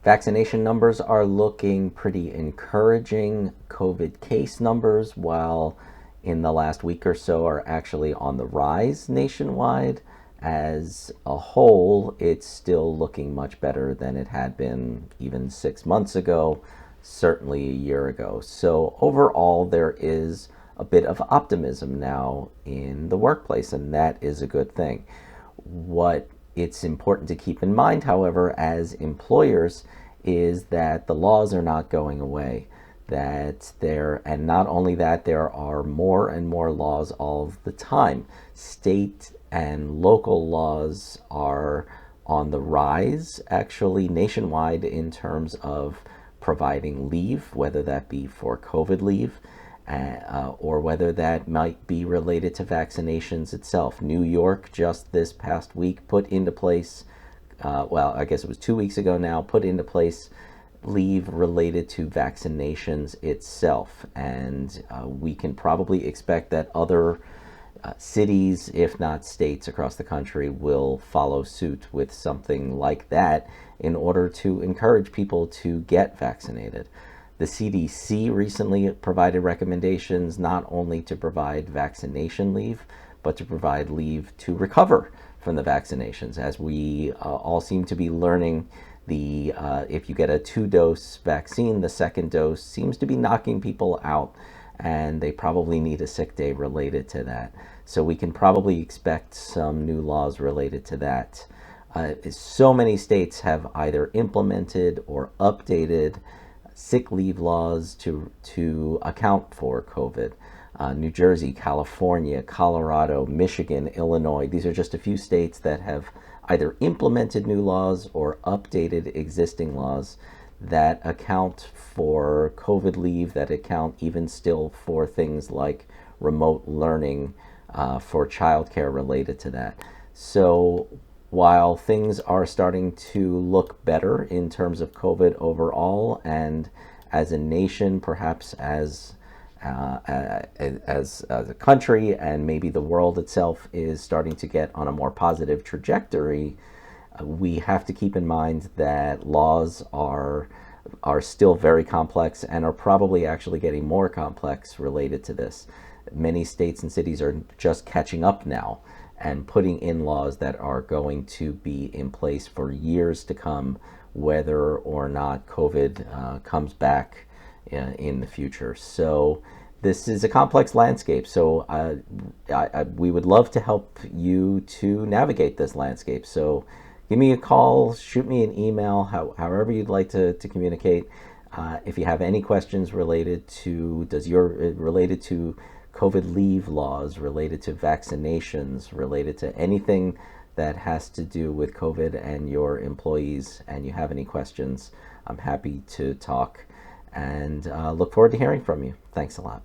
Vaccination numbers are looking pretty encouraging. COVID case numbers, while in the last week or so, are actually on the rise nationwide. As a whole, it's still looking much better than it had been even 6 months ago, certainly a year ago. So, overall, there is a bit of optimism now in the workplace, and that is a good thing. What it's important to keep in mind, however, as employers, is that the laws are not going away. And not only that, there are more and more laws all the time. State and local laws are on the rise, actually, nationwide, in terms of providing leave, whether that be for COVID leave, or whether that might be related to vaccinations itself. New York just this past week put into place, I guess it was 2 weeks ago now, put into place leave related to vaccinations itself. And we can probably expect that other cities, if not states across the country, will follow suit with something like that in order to encourage people to get vaccinated. The CDC recently provided recommendations not only to provide vaccination leave, but to provide leave to recover from the vaccinations. As we all seem to be learning, if you get a 2-dose vaccine, the second dose seems to be knocking people out, and they probably need a sick day related to that. So we can probably expect some new laws related to that. So many states have either implemented or updated sick leave laws to account for COVID. New Jersey, California, Colorado, Michigan, Illinois. These are just a few states that have either implemented new laws or updated existing laws that account for COVID leave, that account even still for things like remote learning, for childcare related to that. So while things are starting to look better in terms of COVID overall, and as a nation, perhaps as a country, and maybe the world itself is starting to get on a more positive trajectory, we have to keep in mind that laws are still very complex and are probably actually getting more complex related to this. Many states and cities are just catching up now and putting in laws that are going to be in place for years to come, whether or not COVID comes back in the future. So this is a complex landscape. So we would love to help you to navigate this landscape. So give me a call, shoot me an email, however you'd like to communicate. If you have any questions related to COVID leave laws, related to vaccinations, related to anything that has to do with COVID and your employees, and you have any questions, I'm happy to talk, and look forward to hearing from you. Thanks a lot.